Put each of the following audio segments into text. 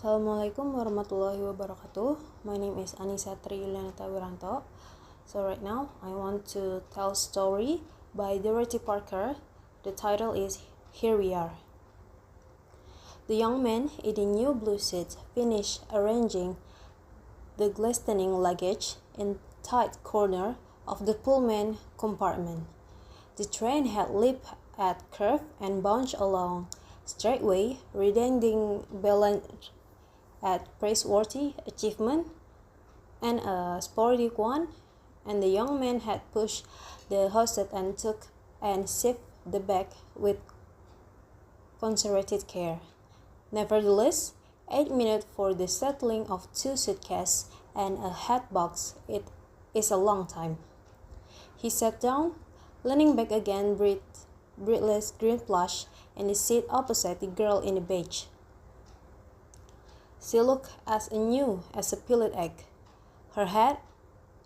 Assalamualaikum warahmatullahi wabarakatuh. My name is Annisa Triyulianita Wiranto. So right now I want to tell a story by Dorothy Parker. The title is Here We Are. The young man in the new blue suit finished arranging the glistening luggage in tight corner of the Pullman compartment. The train had leaped at curve and bounced along straightway, redounding balance at praiseworthy achievement and a sporadic one, and the young man had pushed the hostess and took and sipped the bag with concentrated care. Nevertheless, 8 minutes for the settling of 2 suitcases and a hat box, it is a long time. He sat down, leaning back again, breathless green plush, in the seat opposite the girl in the beige. She looked as new as a peeled egg. Her hat,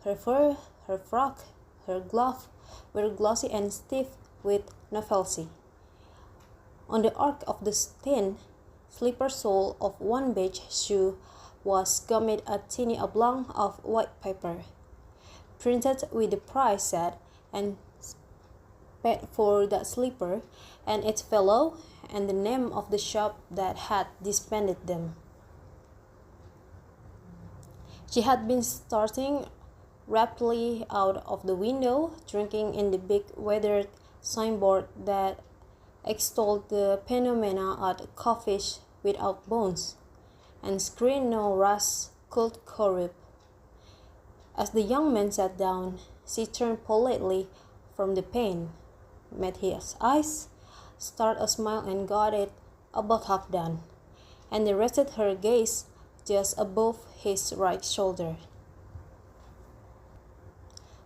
her fur, her frock, her glove were glossy and stiff with novelty. On the arc of the thin, slipper sole of one beige shoe was gummed a tiny oblong of white paper, printed with the price set and paid for that slipper and its fellow and the name of the shop that had dispensed them. She had been starting rapidly out of the window, drinking in the big weathered signboard that extolled the phenomena at coffees without bones, and screened no rash could corrupt. As the young man sat down, she turned politely from the pane, met his eyes, started a smile and got it about half done, and then rested her gaze just above his right shoulder.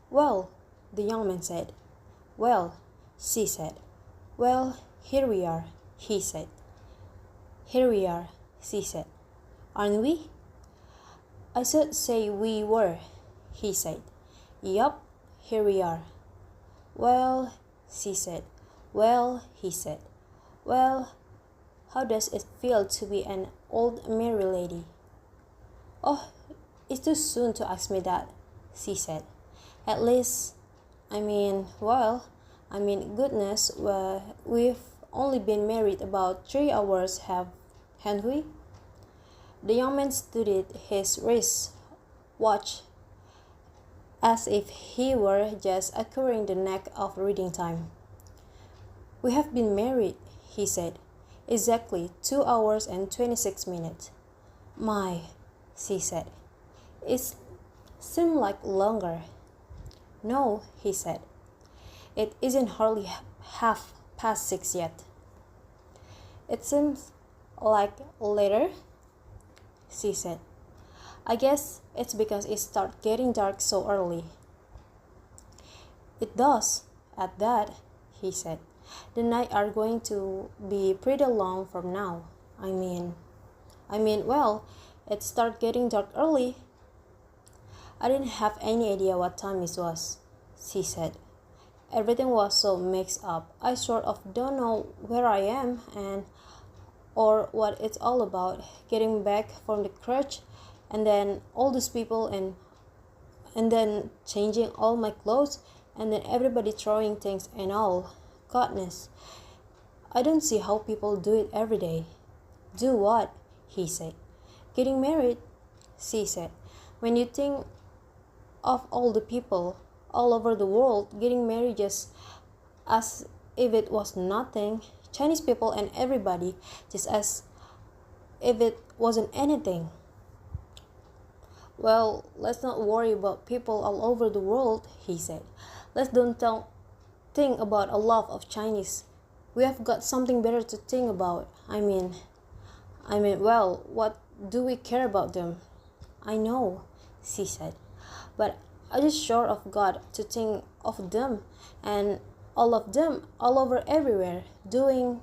"Well," the young man said. "Well," she said. "Well, here we are," he said. "Here we are," she said. "Aren't we?" "I should say we were," he said. "Yup, here we are." "Well," she said. "Well," he said. "Well, how does it feel to be an old married lady?" "Oh, it's too soon to ask me that," she said. "At least, goodness, we've only been married about 3 hours, haven't we?" The young man studied his wrist watch as if he were just acquiring the knack of reading time. "We have been married," he said, "exactly 2 hours and 26 minutes. "My," she said, "it seemed like longer." "No," he said, "it isn't hardly half past 6 yet." "It seems like later," she said. "I guess it's because it starts getting dark so early." "It does, at that," he said. "The nights are going to be pretty long from now. Well, it starts getting dark early." "I didn't have any idea what time it was," she said. "Everything was so mixed up. I sort of don't know where I am or what it's all about. Getting back from the church and then all these people and then changing all my clothes and then everybody throwing things and all. Goodness, I don't see how people do it every day." "Do what?" he said. "Getting married," she said. "When you think of all the people all over the world getting married just as if it was nothing, Chinese people and everybody just as if it wasn't anything." "Well, let's not worry about people all over the world," he said. "Let's don't think about a lot of Chinese. We have got something better to think about. Well, what do we care about them?" "I know," she said, "but I just sort of got to think of them and all of them all over everywhere, doing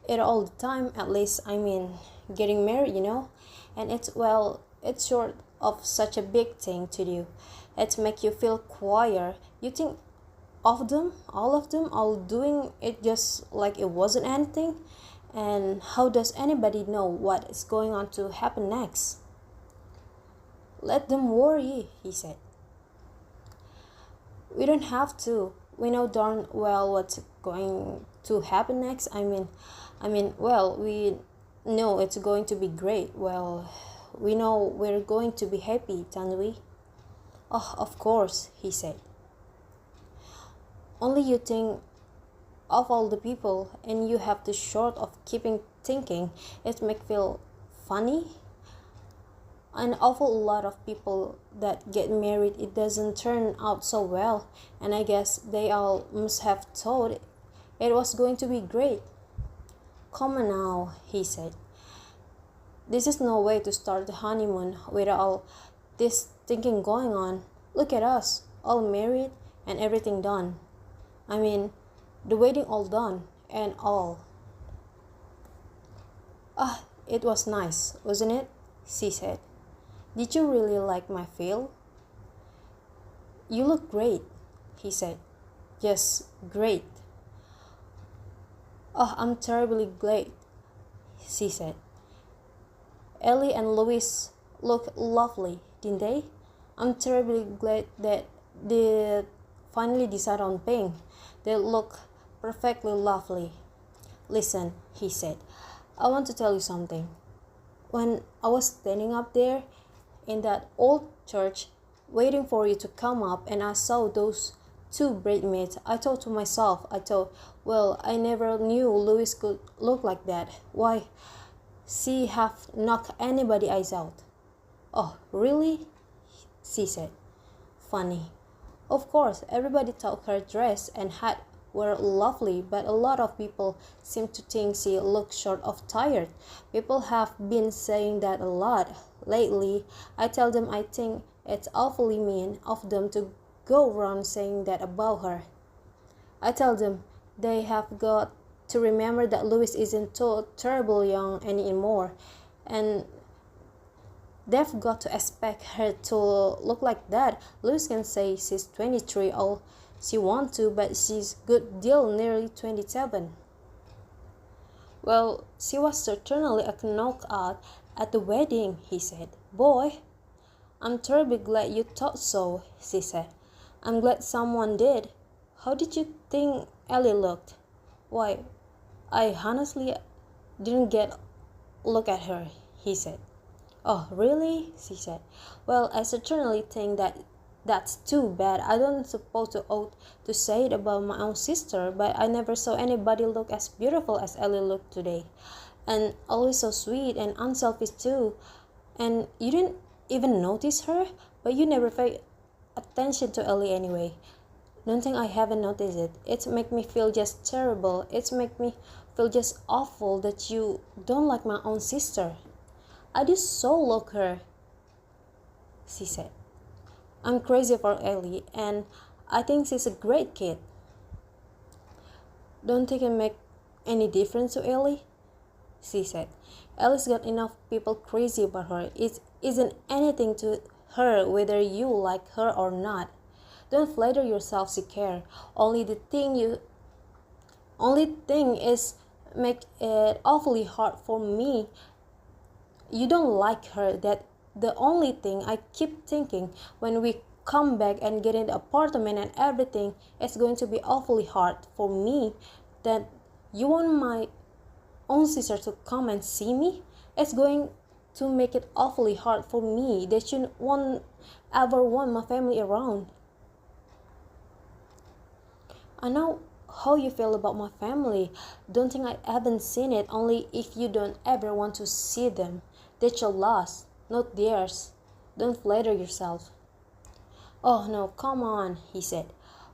it all the time, at least, getting married, and it's sort of such a big thing to do. It makes you feel queer. You think of them, all doing it just like it wasn't anything, And how does anybody know what is going on to happen next? Let them worry, he said. We don't have to. We know darn well what's going to happen next. Well, we know it's going to be great. Well, we know we're going to be happy, don't we? Oh, of course, he said. Only you think of all the people, and you have the short of keeping thinking it make feel funny. An awful lot of people that get married, it doesn't turn out so well, and I guess they all must have thought it was going to be great. Come on now, he said. This is no way to start the honeymoon with all this thinking going on. Look at us, all married and everything done. The wedding all done and all. Ah, it was nice, wasn't it? She said. Did you really like my veil? You look great, he said. Yes, great. Oh, I'm terribly glad, she said. Ellie and Louis look lovely, didn't they? I'm terribly glad that they finally decided on pink. They look perfectly lovely. Listen, he said, I want to tell you something. When I was standing up there in that old church, waiting for you to come up, and I saw those two bridesmaids, I thought to myself, well, I never knew Louis could look like that. Why, she have knocked anybody eyes out. Oh, really? She said. Funny. Of course, everybody thought her dress and hat were lovely, but a lot of people seem to think she looked sort of tired. People have been saying that a lot lately. I tell them I think it's awfully mean of them to go around saying that about her. I tell them they have got to remember that Louis isn't so terribly young anymore, and they've got to expect her to look like that. Louis can say she's 23 all she wants to, but she's good deal nearly 27. Well, she was certainly a knockout at the wedding, he said. Boy, I'm terribly glad you thought so, she said. I'm glad someone did. How did you think Ellie looked? Why, I honestly didn't get look at her, he said. Oh, really? She said. Well, I certainly think that's too bad. I don't suppose to ought to say it about my own sister, but I never saw anybody look as beautiful as Ellie looked today. And always so sweet and unselfish too. And you didn't even notice her, but you never paid attention to Ellie anyway. Don't think I haven't noticed it. It make me feel just terrible. It make me feel just awful that you don't like my own sister. I do so love her, she said. I'm crazy for Ellie, and I think she's a great kid. Don't think it make any difference to Ellie, she said. Ellie's got enough people crazy about her. It isn't anything to her whether you like her or not. Don't flatter yourself she care. Only thing is make it awfully hard for me. You don't like her. That the only thing I keep thinking when we come back and get in the apartment and everything. It's going to be awfully hard for me that you want my own sister to come and see me. It's going to make it awfully hard for me that you won't ever want my family around. I know how you feel about my family. Don't think I haven't seen it. Only if you don't ever want to see them. That's your loss, not theirs. Don't flatter yourself. Oh no, come on, he said.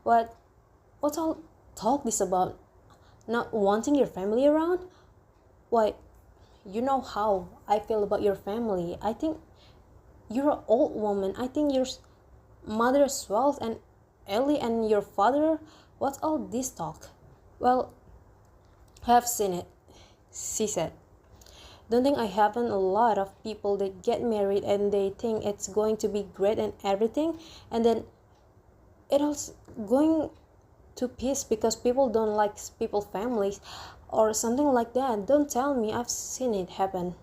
What's all talk this about? Not wanting your family around? Why, you know how I feel about your family. I think you're an old woman. I think your mother as well, and Ellie and your father. What's all this talk? Well, I have seen it, she said. Don't think I haven't. A lot of people that get married and they think it's going to be great and everything, and then it all going to piece because people don't like people's families. or something like that. Don't tell me, I've seen it happen.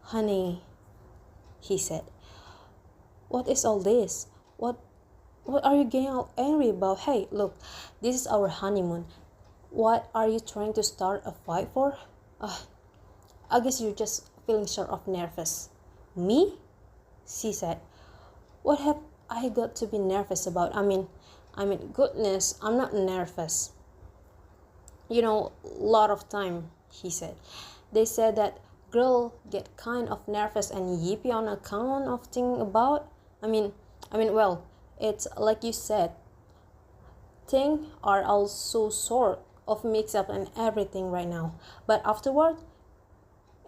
Honey, he said, what is all this? What are you getting all angry about? Hey, look, this is our honeymoon. What are you trying to start a fight for? I guess you're just feeling sort of nervous. Me? She said. What have I got to be nervous about? Goodness, I'm not nervous. Lot of time, he said. They said that girl get kind of nervous and yippy on account of thing about. Well, it's like you said. Things are also sort of mixed up and everything right now. But afterward,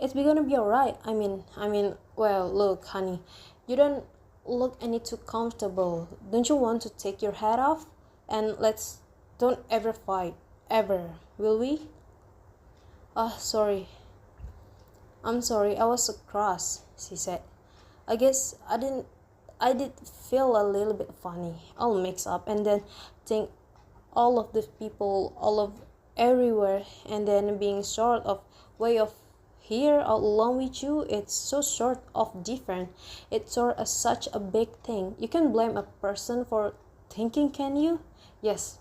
it's gonna be alright. Well, look, honey, you don't look any too comfortable. Don't you want to take your hat off? And let's don't ever fight. Ever. Will we? Sorry. I'm sorry, I was so cross, she said. I guess I did feel a little bit funny, all mixed up, and then think all of the people, all of everywhere, and then being sort of way of here all alone with you, it's so sort of different. It's sort of such a big thing. You can blame a person for thinking, can you? Yes.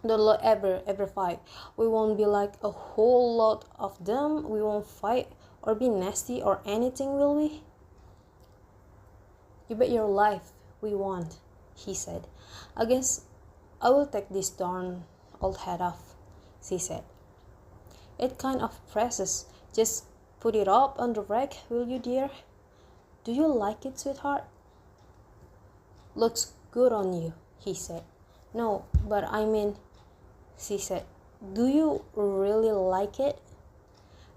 Don't ever fight. We won't be like a whole lot of them. We won't fight or be nasty or anything, will we? You bet your life we won't, he said. I guess I will take this darn old hat off, she said. It kind of presses. Just put it up on the rack, will you, dear? Do you like it, sweetheart? Looks good on you, he said. No, but she said. Do you really like it?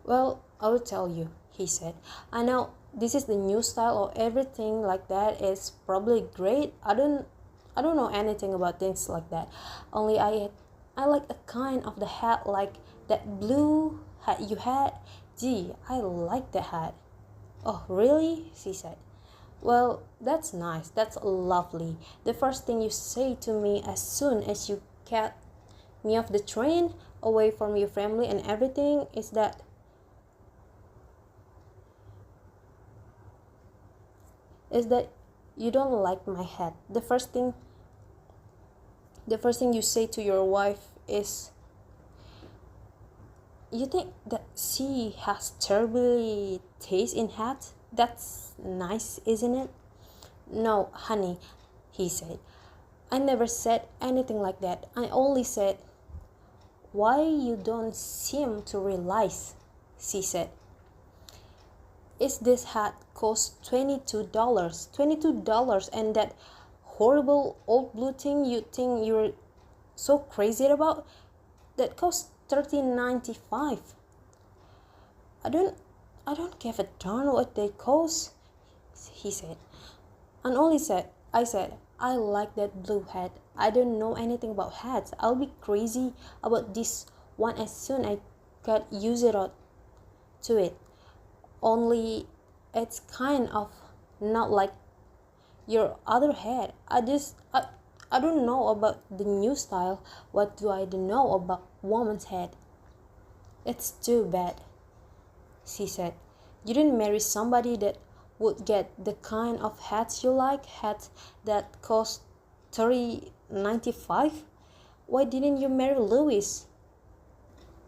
Well, I will tell you, he said. I know this is the new style or everything like that is probably great. I don't know anything about things like that. Only I like a kind of the hat like that blue hat you had. Gee, I like that hat. Oh, really? She said. Well, that's nice. That's lovely. The first thing you say to me as soon as you get me off the train, away from your family and everything, is that you don't like my hat. The first thing you say to your wife is, you think that she has terribly taste in hats? That's nice, isn't it? No, honey, he said. I never said anything like that. I only said, why you don't seem to realize, she said. Is this hat cost $22? $22, and that horrible old blue thing you think you're so crazy about, that costs $13.95. I don't give a darn what they cost, he said. And I said, I like that blue hat. I don't know anything about hats. I'll be crazy about this one as soon I got used to it. Only it's kind of not like your other hat. I don't know about the new style. What do I know about woman's head? It's too bad, she said. You didn't marry somebody that would get the kind of hats you like, hats that cost $30.95. Why didn't you marry Louis?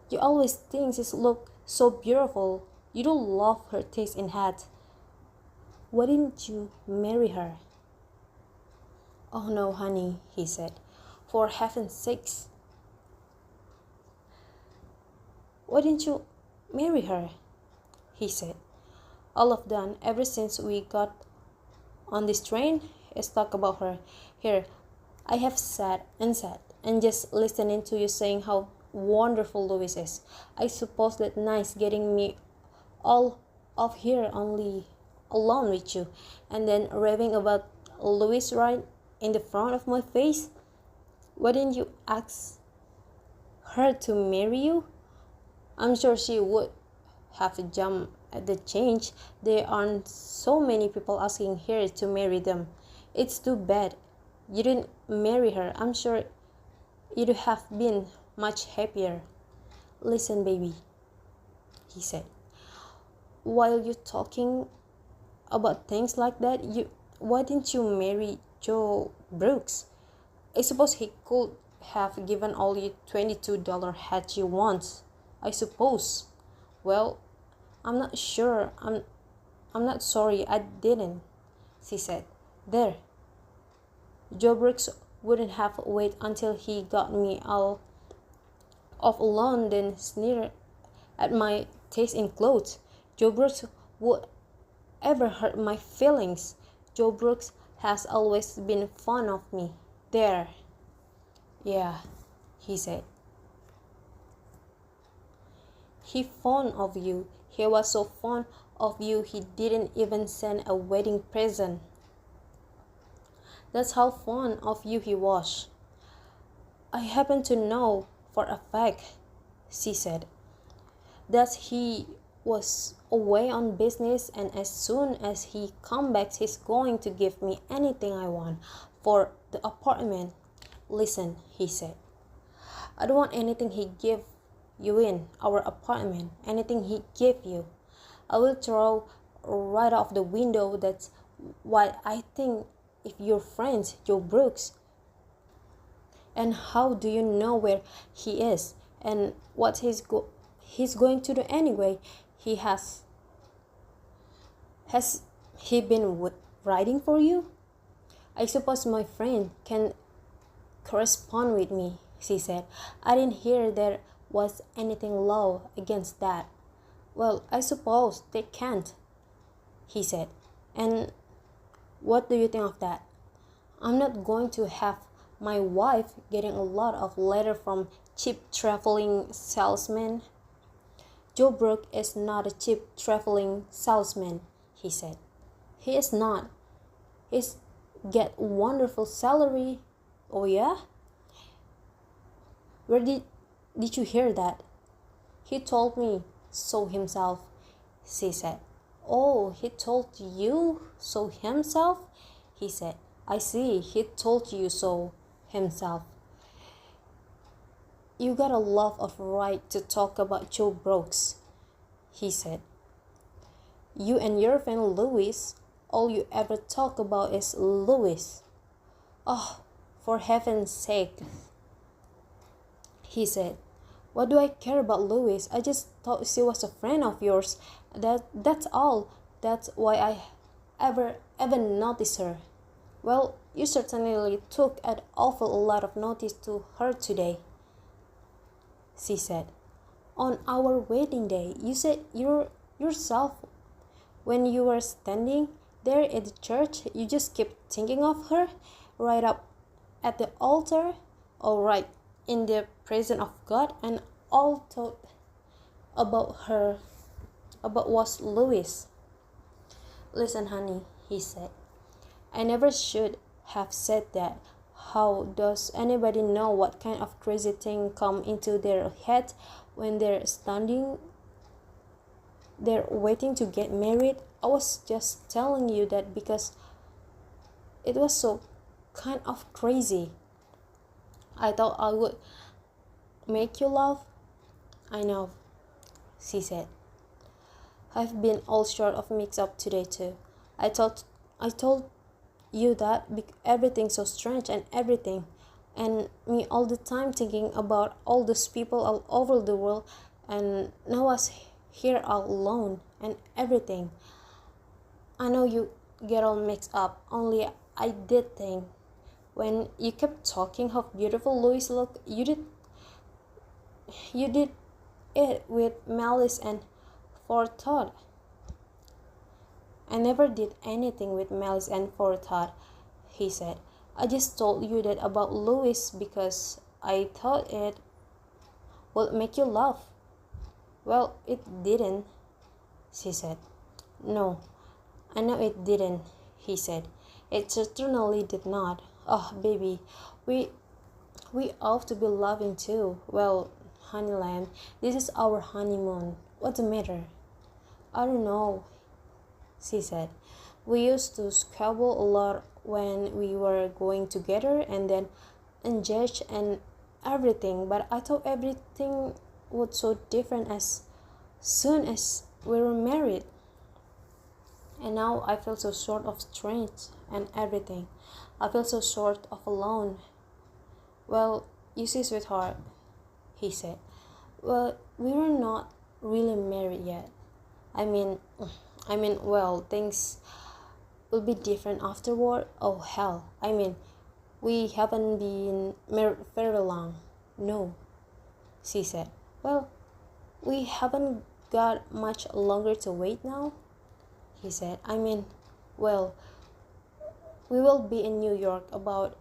You always think she look so beautiful. You don't love her taste in hats. Why didn't you marry her? Oh no, honey, he said. For heaven's sakes. Why didn't you marry her? He said. All of them, ever since we got on this train, is talk about her. Here, I have sat and just listening to you saying how wonderful Louis is. I suppose that nice getting me all of here only alone with you, and then raving about Louis right in the front of my face. Why didn't you ask her to marry you? I'm sure she would have jumped at the change. There aren't so many people asking her to marry them. It's too bad you didn't marry her. I'm sure you'd have been much happier. Listen, baby, he said. While you're talking about things like that, why didn't you marry Joe Brooks? I suppose he could have given all you $22 had you want. I suppose. Well, I'm not sure. I'm not sorry I didn't, she said. There. Joe Brooks wouldn't have waited until he got me out of alone then sneer at my taste in clothes. Joe Brooks would ever hurt my feelings. Joe Brooks has always been fond of me. There. Yeah, he said. He fond of you. He was so fond of you he didn't even send a wedding present. That's how fond of you he was. I happen to know for a fact, she said, that he was away on business, and as soon as he comes back he's going to give me anything I want for the apartment. Listen, he said, I don't want anything he give you in our apartment. Anything he give you, I will throw right off the window. That's what I think. If your friend Joe Brooks, and how do you know where he is and what he's going to do anyway? Has he been writing for you? I suppose my friend can correspond with me, she said. I didn't hear there was anything law against that. Well, I suppose they can't, he said. And what do you think of that? I'm not going to have my wife getting a lot of letters from cheap traveling salesmen. Joe Brooks is not a cheap traveling salesman, he said. He is not. He's get wonderful salary. Oh yeah? Where did you hear that? He told me so himself, she said. Oh, he told you so himself? He said. I see, he told you so himself. You got a lot of right to talk about Joe Brooks, he said. You and your friend Louis, all you ever talk about is Louis. Oh, for heaven's sake, he said. What do I care about Louis? I just thought she was a friend of yours. That's all. That's why I ever noticed her. Well, you certainly took an awful lot of notice to her today, she said. On our wedding day, you said yourself when you were standing there at the church, you just kept thinking of her right up at the altar, all right, in the presence of God, and all thought about her, about was Louis. Listen, honey, he said. I never should have said that. How does anybody know what kind of crazy thing come into their head when they're standing there waiting to get married? I was just telling you that because it was so kind of crazy. I thought I would make you laugh. I know, she said. I've been all sort of mixed up today too. I told you that everything's so strange and everything, and me all the time thinking about all those people all over the world, and now I was here all alone and everything. I know you get all mixed up, only I did think when you kept talking how beautiful Louis looked, you did it with malice and forethought. I never did anything with malice and forethought, he said. I just told you that about Louis because I thought it would make you laugh. Well, it didn't, she said. No, I know it didn't, he said. It certainly did not. Oh, baby, we ought to be loving too. Well, honey lamb, this is our honeymoon. What's the matter? I don't know, she said. We used to squabble a lot when we were going together and then engaged and everything, but I thought everything would so different as soon as we were married. And now I feel so sort of strange and everything. I feel so sort of alone. Well, you see, sweetheart, he said. Well, we were not really married yet. I mean, well, things will be different afterward. Oh, hell. We haven't been married very long. No, she said. Well, we haven't got much longer to wait now, he said. Well, we will be in New York about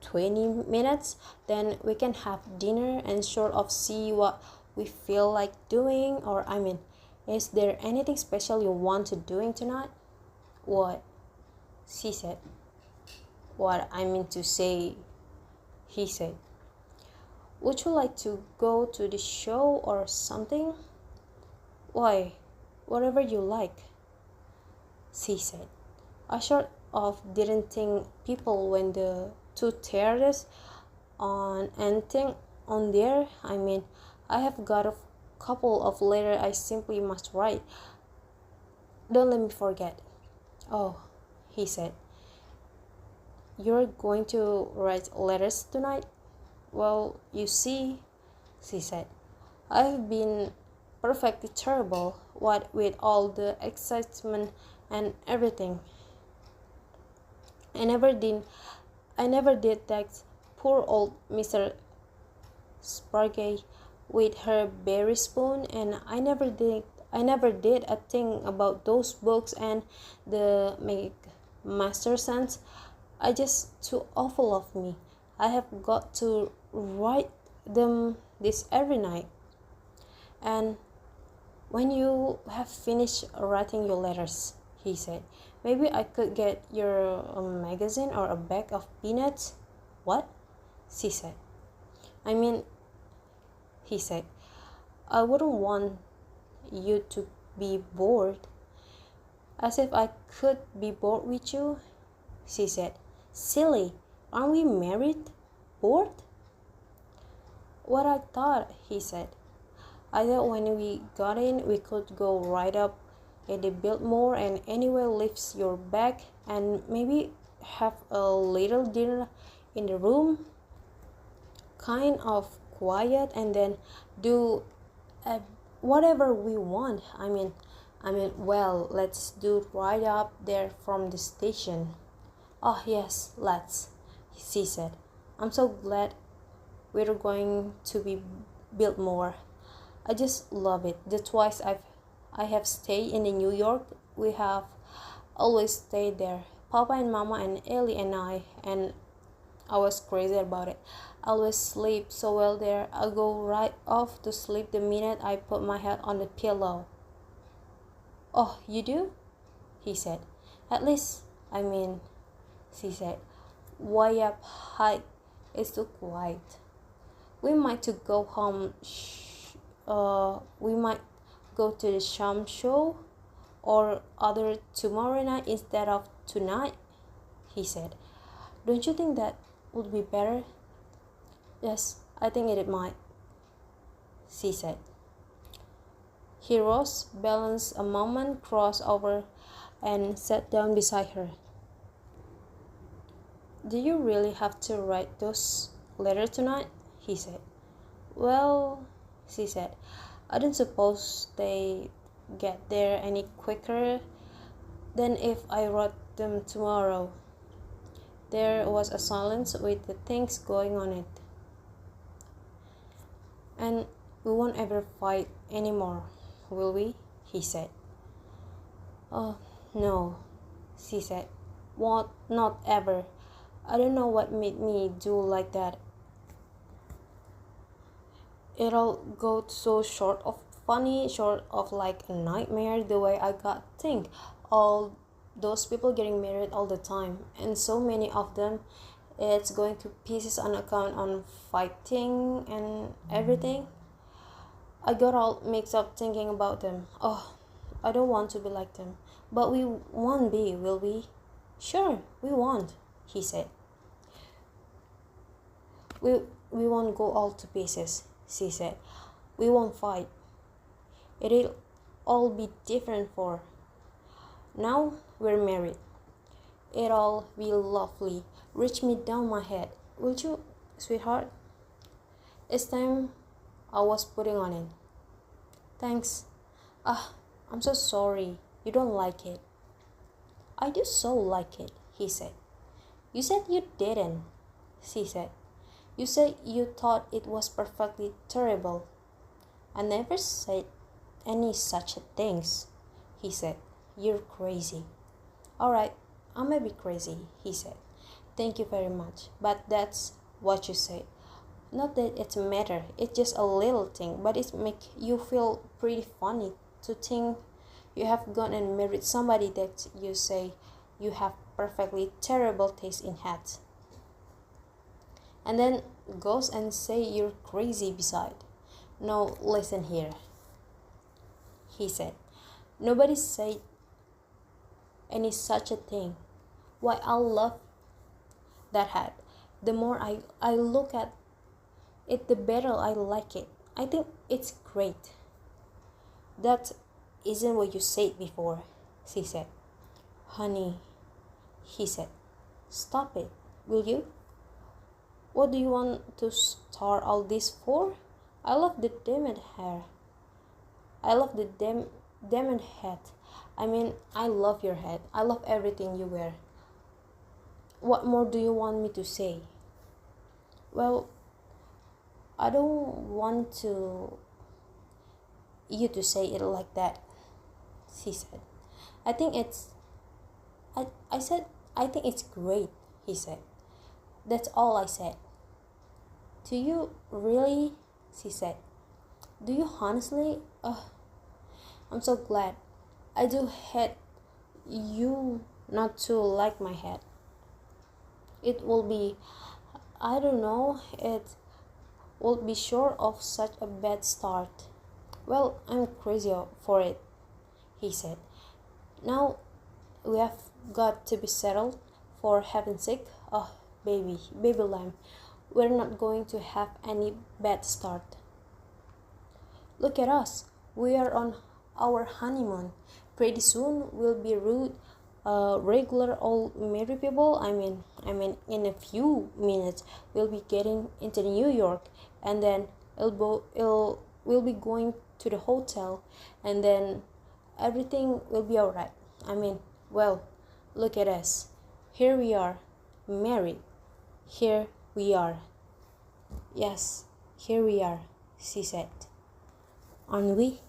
20 minutes. Then we can have dinner and sort of see what we feel like doing. Or, is there anything special you want to doing tonight? What? She said. What I mean to say, he said. Would you like to go to the show or something? Why, whatever you like, she said. I sort of didn't think people went to theaters on anything on there. I have got a couple of letters I simply must write. Don't let me forget. Oh, he said. You're going to write letters tonight? Well, you see, she said, I've been perfectly terrible, what with all the excitement and everything. I never did text poor old Mr. Spargay with her berry spoon, and I never did a thing about those books and the Mastersons. I just too awful of me. I have got to write them this every night. And when you have finished writing your letters, he said, maybe I could get your a magazine or a bag of peanuts. What? She said. He said, I wouldn't want you to be bored. As if I could be bored with you, she said. Silly, aren't we married? Bored? What I thought, he said. I thought when we got in, we could go right up at the Biltmore and anywhere lifts your bag and maybe have a little dinner in the room, kind of quiet, and then do whatever we want. Well, let's do right up there from the station. Oh, yes, let's, she said. I'm so glad we're going to be Biltmore. I just love it. The twice I have stayed in New York, we have always stayed there. Papa and Mama and Ellie and I was crazy about it. I always sleep so well there. I go right off to sleep the minute I put my head on the pillow. Oh, you do? He said. At least, she said. Way up high. It's too quiet. We might to go home. We might go to the sham show or other tomorrow night instead of tonight, he said. Don't you think that would be better? Yes, I think it might, she said. He rose, balanced a moment, crossed over, and sat down beside her. Do you really have to write those letters tonight? He said. Well, she said, I don't suppose they get there any quicker than if I wrote them tomorrow. There was a silence with the things going on it. And we won't ever fight anymore, will we? He said. Oh, no, she said. What? Not ever. I don't know what made me do like that. It'll go so short of funny, short of like a nightmare, the way I got think. All those people getting married all the time, and so many of them, it's going to pieces on account on fighting and everything. I got all mixed up thinking about them. Oh, I don't want to be like them. But we won't be, will we? Sure, we won't, he said. We won't go all to pieces, she said. We won't fight. It'll all be different for now we're married. It'll be lovely. Reach me down my head. Will you, sweetheart? It's time I was putting on it. Thanks. I'm so sorry. You don't like it. I do so like it, he said. You said you didn't, she said. You said you thought it was perfectly terrible. I never said any such things, he said. You're crazy. All right, I may be crazy, he said. Thank you very much, but that's what you said. Not that it's a matter, it's just a little thing, but it make you feel pretty funny to think you have gone and married somebody that you say you have perfectly terrible taste in hats. And then goes and say you're crazy beside. No, listen here, he said. Nobody said any such a thing. Why, I love that hat. The more I look at it, the better I like it. I think it's great. That isn't what you said before, she said. Honey, he said. Stop it, will you? What do you want to start all this for? I love the damned hair. I love the damned hat. I mean, I love your hat. I love everything you wear. What more do you want me to say? Well, I don't want you to say it like that, she said. I think it's I said I think it's great, he said. That's all I said. Do you really? She said. Do you honestly? I'm so glad. I do hate you not to like my hat. It will be, I don't know, it will be sure of such a bad start. Well, I'm crazy for it, he said. Now we have got to be settled, for heaven's sake. Oh, baby lamb, we're not going to have any bad start. Look at us. We are on our honeymoon. Pretty soon we'll be regular old married people. I mean, in a few minutes we'll be getting into New York, and then we'll be going to the hotel, and then everything will be alright. Well, look at us. Here we are, married. Here we are. Yes, here we are, she said. Aren't we?